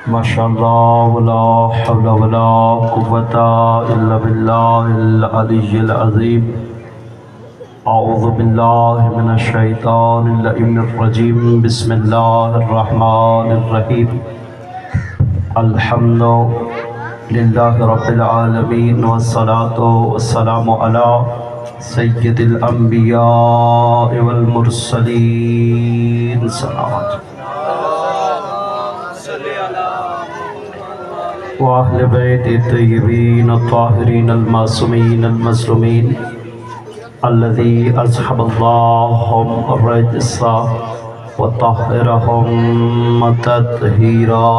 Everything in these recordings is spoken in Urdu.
ماشاءاللہ ولا حول ولا قوة الا باللہ العلی العظیم۔ اعوذ باللہ من الشیطان اللعین الرجیم، بسم اللہ الرحمن الرحیم۔ الحمد للہ رب العالمین والصلاة والسلام علی سید الانبیاء والمرسلین۔ صلوات وأهل بيت الطيبين الطاهرين المعصومين المظلومين الذي أذهب الله الرجس وطهرهم تطهيرا۔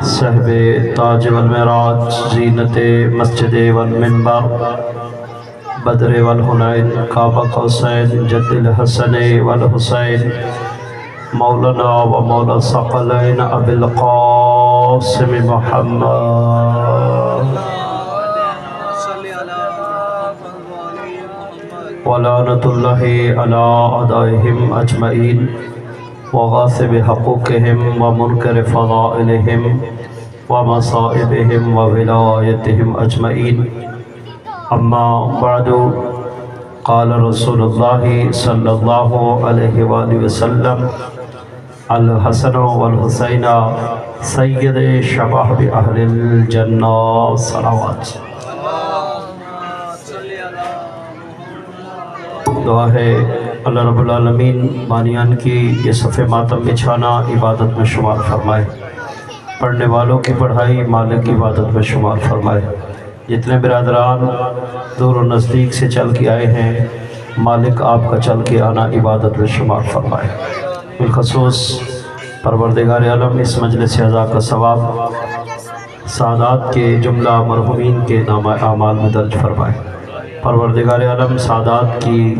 صاحب تاج والمعراج، زینت مسجد والمنبر، بدر والحنین، کعبہ قوسین، جد الحسن والحسین، مولانا و مولا ثقلین ابی القاسم محمد، ولعنۃ اللہ علی اعدائہم اجمعین، وغاصب حقوقہم ومنکر فضائلہم ومصائبہم وولایتہم اجمعین۔ اما بعد، قال رسول اللہ صلی اللہ علیہ وآلہ وسلم: الحسن والحسین سید شباب اہل الجنہ۔ صلوات۔ دعا ہے اللہ رب العالمین بانیان کی یہ صفِ ماتم بچھانا عبادت میں شمار فرمائے، پڑھنے والوں کی پڑھائی مالک کی عبادت میں شمار فرمائے۔ جتنے برادران دور و نزدیک سے چل کے آئے ہیں، مالک آپ کا چل کے آنا عبادت میں شمار فرمائے۔ بالخصوص پروردگار عالم اس مجلس عزا کا ثواب سعادات کے جملہ مرحومین کے نامہ اعمال میں درج فرمائے۔ پروردگار عالم سعادات کی